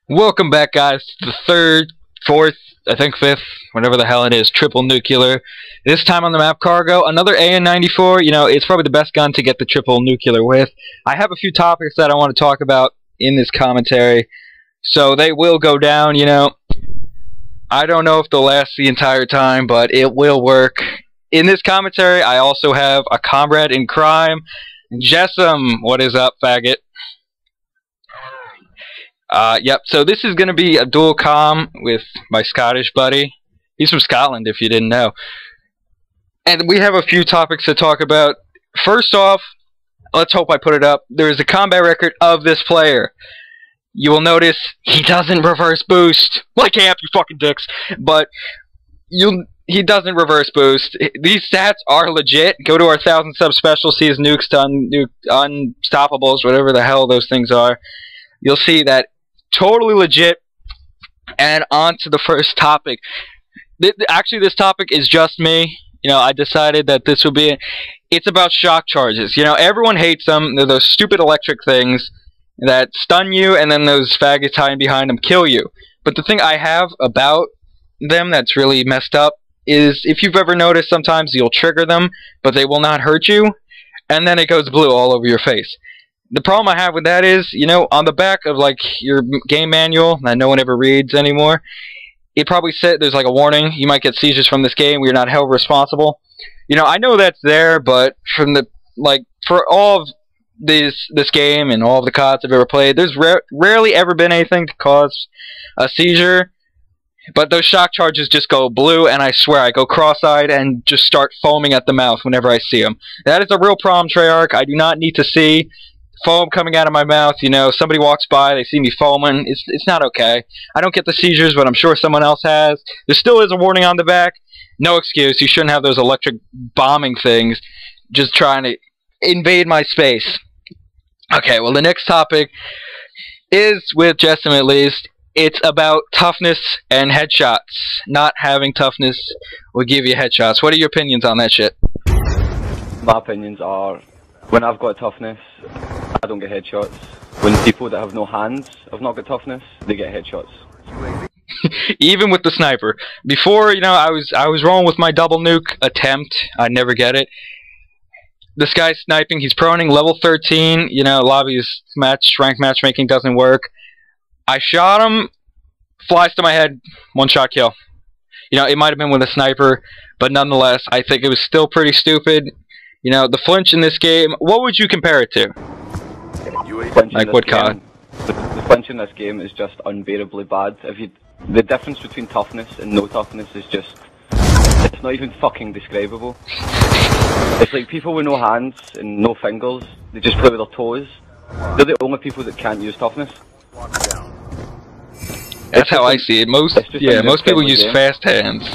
Welcome back, guys, to the third, fourth, I think fifth, whatever the hell it is, triple nuclear. This time on the map Cargo, another AN94. You know, it's probably the best gun to get the triple nuclear with. I have a few topics that I want to talk about in this commentary, so they will go down, you know. I don't know if they'll last the entire time, but it will work. In this commentary, I also have a comrade in crime, Jessam. What is up, faggot? Yep, so this is going to be a dual comm with my Scottish buddy. He's from Scotland, if you didn't know. And we have a few topics to talk about. First off, let's hope I put it up. There is a combat record of this player. You will notice he doesn't reverse boost. Like amp, you fucking dicks. But he doesn't reverse boost. These stats are legit. Go to our 1,000 sub special, see his nukes to unstoppables, whatever the hell those things are. You'll see that totally legit. And on to the first topic. Actually, this topic is just me. You know, I decided that this would be it's about shock charges. You know, everyone hates them. They're those stupid electric things that stun you, and then those faggots hiding behind them kill you. But the thing I have about them that's really messed up is, if you've ever noticed, sometimes you'll trigger them, but they will not hurt you, and then it goes blue all over your face. The problem I have with that is, you know, on the back of, like, your game manual that no one ever reads anymore, it probably said there's, like, a warning. You might get seizures from this game. We are not held responsible. You know, I know that's there, but from the, like, for all of this game and all of the CODs I've ever played, there's rarely ever been anything to cause a seizure. But those shock charges just go blue, and I swear I go cross-eyed and just start foaming at the mouth whenever I see them. That is a real problem, Treyarch. I do not need to see foam coming out of my mouth. You know, somebody walks by, they see me foaming. It's not okay. I don't get the seizures, but I'm sure someone else has. There still is a warning on the back. No excuse. You shouldn't have those electric bombing things just trying to invade my space. Okay, well, the next topic is, with Jessam at least, it's about toughness and headshots. Not having toughness will give you headshots. What are your opinions on that shit? My opinions are, when I've got toughness, I don't get headshots. When people that have no hands have not got toughness, they get headshots. Even with the sniper. Before, you know, I was rolling with my double nuke attempt. I never get it. This guy's sniping, he's proning, level 13, you know, lobby's rank matchmaking doesn't work. I shot him, flies to my head, one-shot kill. You know, it might have been with a sniper, but nonetheless, I think it was still pretty stupid. You know, the flinch in this game, what would you compare it to? Like what COD? The flinch in this game is just unbearably bad. The difference between toughness and no toughness is just, it's not even fucking describable. It's like people with no hands and no fingers, they just play with their toes. They're the only people that can't use toughness. That's how I see it. Most people use fast hands,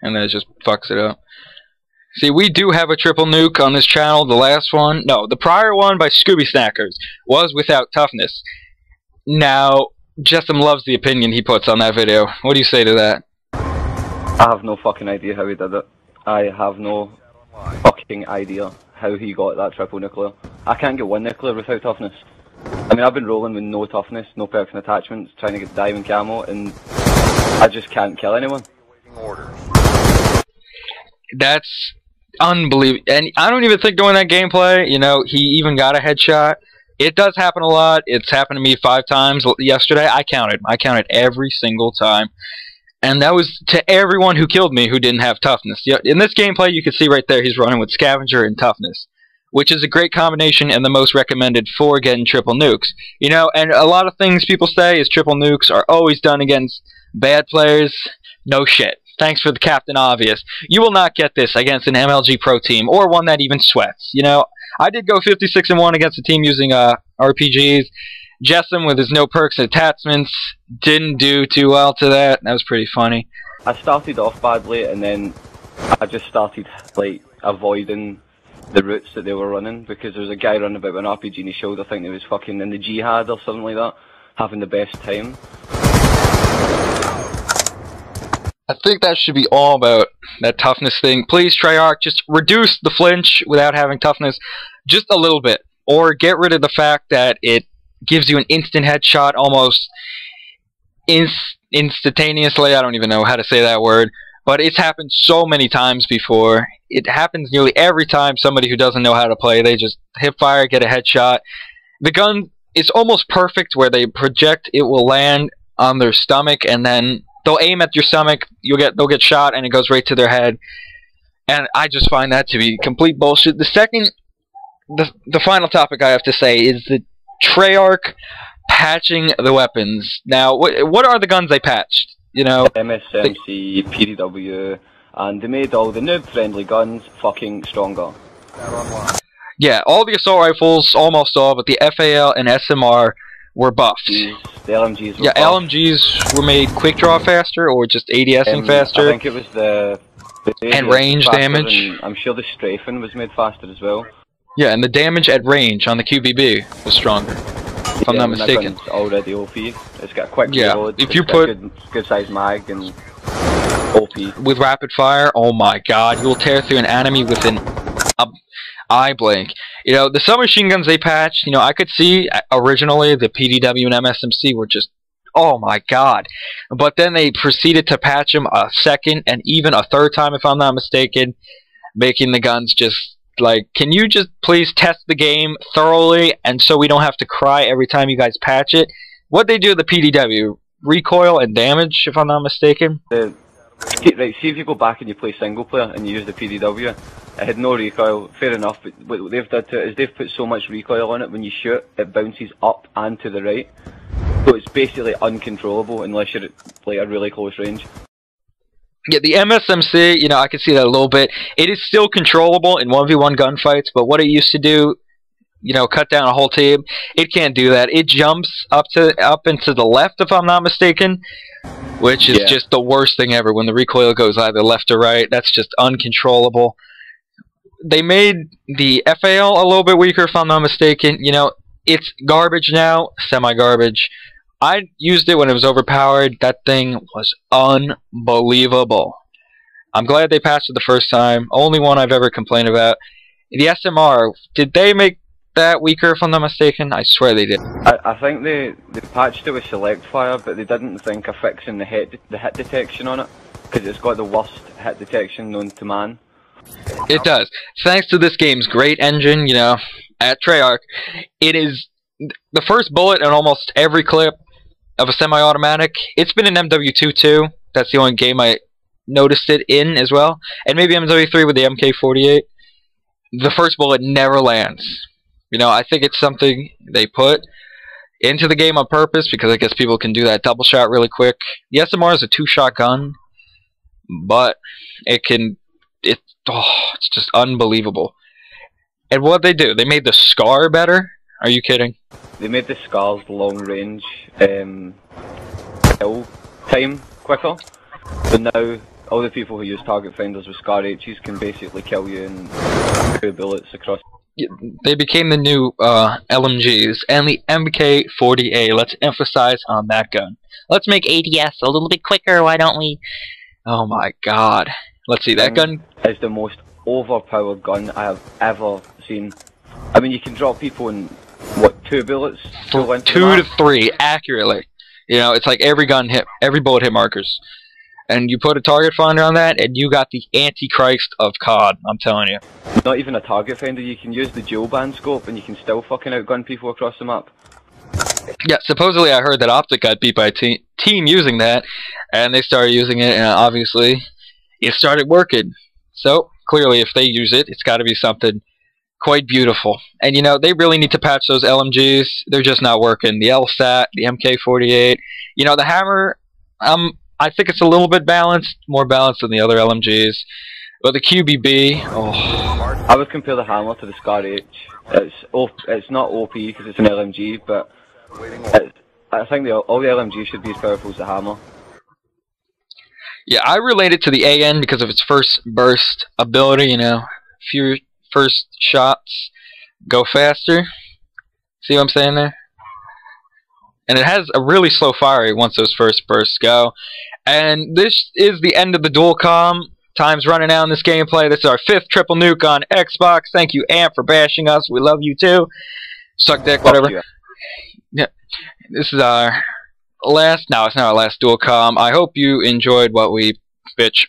and then it just fucks it up. See, we do have a triple nuke on this channel. The last one, no, the prior one by Scooby Snackers was without toughness. Now, Jessam loves the opinion he puts on that video. What do you say to that? I have no fucking idea how he did it. I have no fucking idea how he got that triple nuclear. I can't get one nuclear without toughness. I mean, I've been rolling with no toughness, no perks and attachments, trying to get diamond camo, and I just can't kill anyone. That's unbelievable. And I don't even think during that gameplay, you know, he even got a headshot. It does happen a lot. It's happened to me 5 times yesterday. I counted every single time. And that was to everyone who killed me who didn't have toughness. In this gameplay, you can see right there, he's running with Scavenger and toughness, which is a great combination and the most recommended for getting triple nukes. You know, and a lot of things people say is triple nukes are always done against bad players. No shit. Thanks for the Captain Obvious. You will not get this against an MLG Pro team, or one that even sweats. You know, I did go 56-1 against a team using RPGs. Jessam, with his no perks and attachments, didn't do too well to that. That was pretty funny. I started off badly, and then I just started, like, avoiding the routes that they were running, because there was a guy running about with an RPG in his shoulder, I think he was fucking in the jihad or something like that, having the best time. I think that should be all about that toughness thing. Please, Treyarch, just reduce the flinch without having toughness just a little bit. Or get rid of the fact that it gives you an instant headshot almost instantaneously. I don't even know how to say that word, but it's happened so many times before. It happens nearly every time somebody who doesn't know how to play, they just hip fire, get a headshot. The gun is almost perfect where they project, it will land on their stomach, and then they'll aim at your stomach, they'll get shot, and it goes right to their head. And I just find that to be complete bullshit. The final topic I have to say is the Treyarch patching the weapons. Now, what are the guns they patched? You know, MSMC, PDW, and they made all the noob-friendly guns fucking stronger. Yeah, all the assault rifles, almost all, but the FAL and SMR were buffed. The LMGs were yeah, buffed. LMGs were made quick draw faster, or just ADSing faster. I think it was the and range damage. I'm sure the strafing was made faster as well. Yeah, and the damage at range on the QBB was stronger, if I'm not mistaken. That gun's already OP. It's got a quick reload. If you put good size mag and OP with rapid fire, oh my god, you'll tear through an enemy with an eye blink. You know, the submachine guns they patched, you know, I could see originally the PDW and MSMC were just, oh my god. But then they proceeded to patch them a second and even a third time, if I'm not mistaken, making the guns just like, can you just please test the game thoroughly, and so we don't have to cry every time you guys patch it? What they do with the PDW, recoil and damage, if I'm not mistaken. Right, see if you go back and you play single player and you use the PDW, it had no recoil, fair enough, but what they've done to it is they've put so much recoil on it, when you shoot, it bounces up and to the right. So it's basically uncontrollable unless you're at like a really close range. Yeah, the MSMC, you know, I can see that a little bit. It is still controllable in 1v1 gunfights, but what it used to do, you know, cut down a whole team, it can't do that. It jumps up and to the left, if I'm not mistaken, which is just the worst thing ever when the recoil goes either left or right. That's just uncontrollable. They made the FAL a little bit weaker, if I'm not mistaken. You know, it's garbage now, semi-garbage. I used it when it was overpowered. That thing was unbelievable. I'm glad they patched it the first time. Only one I've ever complained about. The SMR, did they make that weaker, if I'm not mistaken? I swear they did. I think they patched it with select fire, but they didn't think of fixing the hit detection on it, because it's got the worst hit detection known to man. It does. Thanks to this game's great engine, you know, at Treyarch, it is the first bullet in almost every clip of a semi-automatic. It's been in MW2 too. That's the only game I noticed it in as well. And maybe MW3 with the MK48. The first bullet never lands. You know, I think it's something they put into the game on purpose, because I guess people can do that double shot really quick. The SMR is a 2-shot gun, but it's just unbelievable. And what they do, they made the SCAR better? Are you kidding? They made the SCAR's long range kill time quicker. So now all the people who use target finders with SCAR H's can basically kill you in 2 bullets across. They became the new LMGs and the MK40A. Let's emphasize on that gun. Let's make ADS a little bit quicker, why don't we? Oh my god. Let's see, that gun is the most overpowered gun I have ever seen. I mean, you can drop people in, what, 2 bullets? 2 to 3, accurately. You know, it's like every bullet hit markers. And you put a target finder on that, and you got the Antichrist of COD, I'm telling you. Not even a target finder, you can use the dual band scope, and you can still fucking outgun people across the map. Yeah, supposedly I heard that Optic got beat by a team using that, and they started using it, and obviously it started working. So, clearly if they use it, it's got to be something quite beautiful. And you know, they really need to patch those LMGs. They're just not working. The LSAT, the MK48. You know, the Hammer, I think it's a little bit balanced, more balanced than the other LMGs. But the QBB, oh. I would compare the Hammer to the SCAR H. It's not OP because it's an LMG, but I think all the LMGs should be as powerful as the Hammer. Yeah, I relate it to the AN because of its first burst ability, you know. Few first shots go faster. See what I'm saying there? And it has a really slow fire rate once those first bursts go. And this is the end of the dual comm. Time's running out in this gameplay. This is our 5th triple nuke on Xbox. Thank you, Amp, for bashing us. We love you too. Suck dick, whatever. this is our last. No, it's not our last dual com. I hope you enjoyed what we bitch